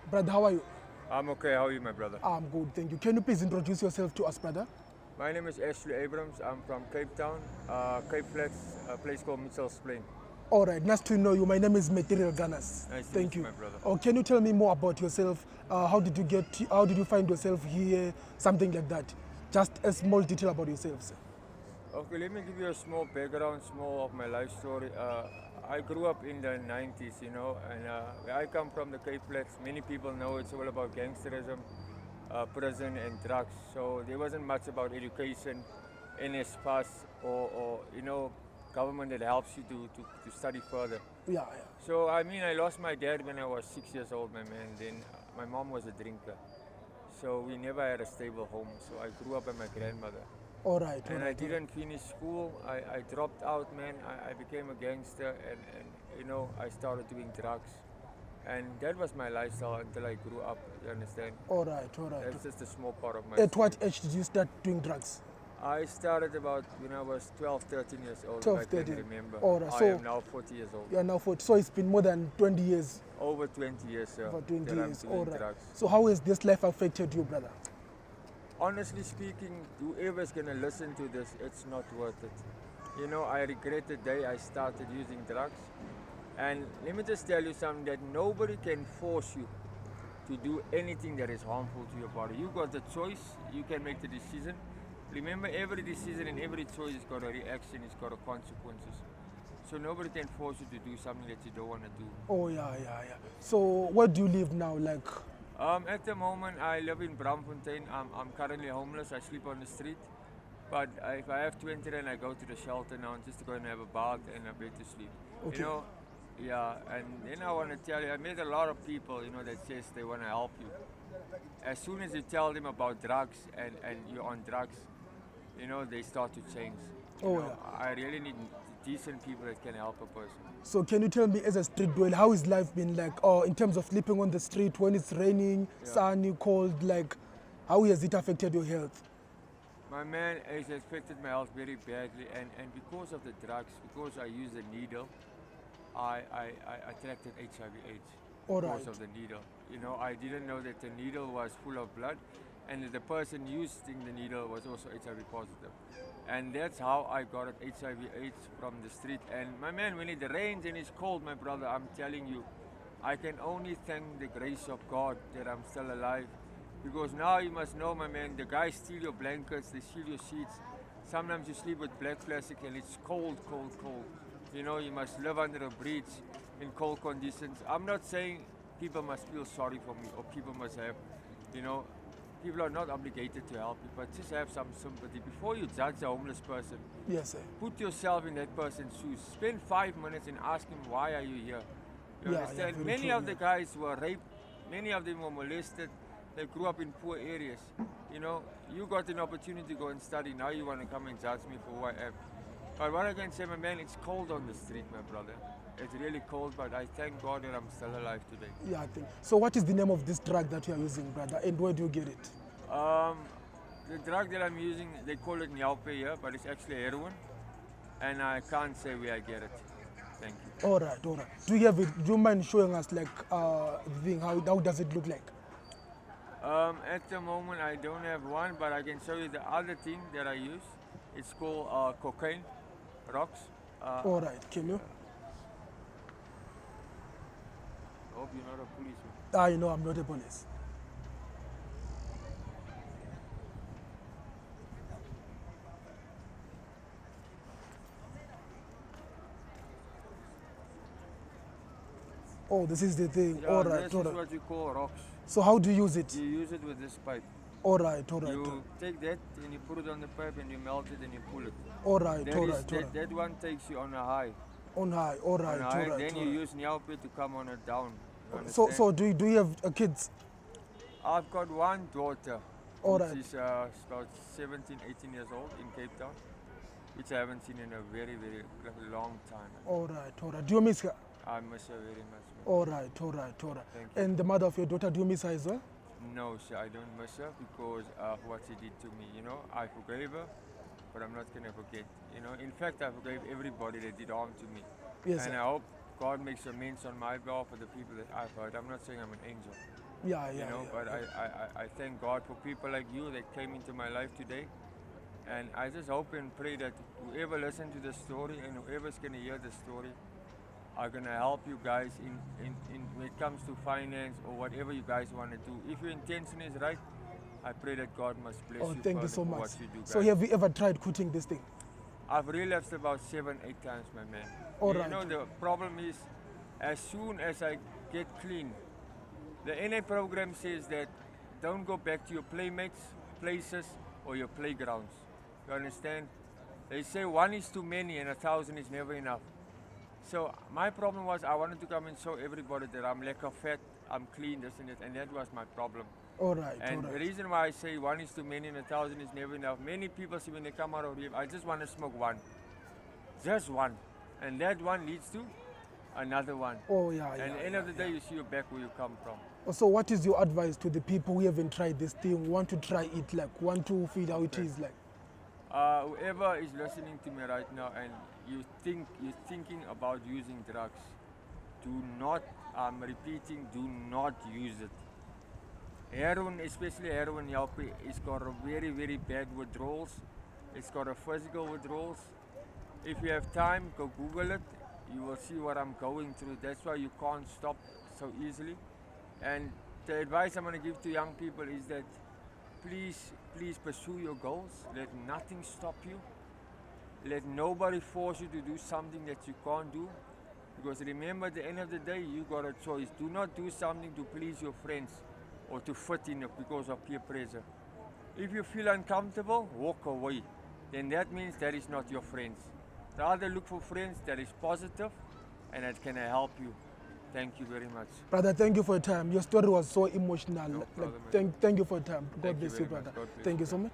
Brother, how are you? I'm okay. How are you, my brother? I'm good, thank you. Can you please introduce yourself to us, brother? My name is Ashley Abrams. I'm from Cape Town, Cape Flats, a place called Mitchell's Plain. All right, nice to know you. My name is Material Ganas. Nice to meet Thank you, you. my brother. Oh, can you tell me more about yourself? How did you find yourself here? Something like that. Just a small detail about yourself, sir. Okay, let me give you a small background, small of my life story. I grew up in the 90s, and where I come from, the Cape Flats. Many people know it's all about gangsterism, prison, and drugs. So there wasn't much about education, NS Pass, or government that helps you to study further. Yeah, yeah. So, I mean, I lost my dad when I was 6 years old, my man. Then my mom was a drinker. So, we never had a stable home. So, I grew up with my grandmother. All right, all And I right. didn't finish school. I dropped out, man. I became a gangster and I started doing drugs. And that was my lifestyle until I grew up, you understand? All right, all right. That's just a small part of my At story. what age did you start doing drugs? I started about when I was 12, 13 years old, 12, if I can 13. remember. All right, I so am now 40 years old. you are now 40. So it's been more than 20 years. Over 20 years, sir, For 20 that I'm years. doing All right. drugs. So how has this life affected you, brother? Honestly speaking, whoever's gonna listen to this, it's not worth it. I regret the day I started using drugs. And let me just tell you something that nobody can force you to do anything that is harmful to your body. You got the choice, you can make the decision. Remember, every decision and every choice has got a reaction, it's got a consequences. So nobody can force you to do something that you don't want to do. Oh, yeah, yeah, yeah. So where do you live now? Like, At the moment, I live in Braamfontein. I'm currently homeless. I sleep on the street. But if I have 20 rand, I go to the shelter now just to go and have a bath and a bed to sleep. Okay. Yeah. And then I want to tell you, I met a lot of people, that says they want to help you. As soon as you tell them about drugs and you're on drugs, they start to change. I really need decent people that can help a person. so can you tell me, as a street dweller, how is life been like? In terms of sleeping on the street when it's raining, sunny, cold, like, how has it affected your health? My man, has affected my health very badly, and because of the drugs, because I use a needle, I attracted HIV/AIDS All because right. of the needle. I didn't know that the needle was full of blood, and that the person using the needle was also HIV positive. And that's how I got it, HIV/AIDS from the street. And my man, when it rains and it's cold, my brother, I'm telling you, I can only thank the grace of God that I'm still alive. Because now you must know, my man, the guys steal your blankets, they steal your sheets. Sometimes you sleep with black plastic and it's cold, cold, cold. You must live under a bridge in cold conditions. I'm not saying people must feel sorry for me or people must have, people are not obligated to help you, but just have some sympathy. Before you judge a homeless person, Yes, sir. put yourself in that person's shoes. Spend 5 minutes and ask him, why are you here? You Yeah, understand? very Many true, of the guys were raped, many of them were molested, they grew up in poor areas. You got an opportunity to go and study, now you want to come and judge me for who I am. But what I can say, my man, it's cold on the street, my brother. It's really cold, but I thank God that I'm still alive today. Yeah, I think. So what is the name of this drug that you are using, brother, and where do you get it? The drug that I'm using, they call it Nyaope here, but it's actually heroin. And I can't say where I get it. Thank you. All right, all right. Do you have it? Do you mind showing us, like, the thing? How does it look like? At the moment, I don't have one, but I can show you the other thing that I use. It's called cocaine rocks. All right, can you? I hope you're not a policeman. I know I'm not a police. Oh, this is the thing. Yeah, All right, this all is right. what you call rocks. So how do you use it? You use it with this pipe. All right, all right. You take that and you put it on the pipe and you melt it and you pull it. All right, That, all is, right, all that, right. that one takes you on a high. On high, all right, On a all high. right. Then all you right. use Nyaope to come on it down. You So, understand? do you have kids? I've got one daughter. All which right. is about 17, 18 years old in Cape Town, which I haven't seen in a very, very long time. All right, all right. Do you miss her? I miss her very much. Man. All right, all right, all right. Thank you. And the mother of your daughter, do you miss her as well? No, sir, I don't miss her because of what she did to me. I forgave her, but I'm not gonna forget. In fact, I forgave everybody that did harm to me. Yes, And sir. I hope God makes amends on my behalf for the people that I've hurt. I'm not saying I'm an angel, Yeah, you yeah, know, yeah, but yeah. I thank God for people like you that came into my life today. And I just hope and pray that whoever listens to the story and whoever's going to hear the story are going to help you guys in when it comes to finance or whatever you guys want to do. If your intention is right, I pray that God must bless Oh, you thank you further so for much. what you do, guys. So have you ever tried quitting this thing? I've relapsed about 7-8 times, my man. All You right. know, the problem is, as soon as I get clean, the NA program says that don't go back to your playmates, places, or your playgrounds. You understand? They say 1 is too many and 1,000 is never enough. So my problem was I wanted to come and show everybody that I'm lack of fat, I'm clean, this and that was my problem. All right, all And the right. reason why I say 1 is too many and 1,000 is never enough, many people say when they come out of here, I just want to smoke one. Just one. And that one leads to another one. Oh, yeah, And yeah. at the end of the day, you see you're back where you come from. So what is your advice to the people who haven't tried this thing, want to try it, like want to feel how it is like? Whoever is listening to me right now and you're thinking about using drugs, do not, I'm repeating, do not use it. Heroin, especially heroin, Nyaope, it's got a very, very bad withdrawals. It's got a physical withdrawals. If you have time, go Google it. You will see what I'm going through. That's why you can't stop so easily. And the advice I'm going to give to young people is that please pursue your goals. Let nothing stop you. Let nobody force you to do something that you can't do. Because remember, at the end of the day, you got a choice. Do not do something to please your friends or to fit in because of peer pressure. If you feel uncomfortable, walk away. Then that means that is not your friends. Rather look for friends that is positive and that can help you. Thank you very much. Brother, thank you for your time. Your story was so emotional. No problem, thank you for your time. God Thank you bless you, very much. brother. God bless Thank you. you so much.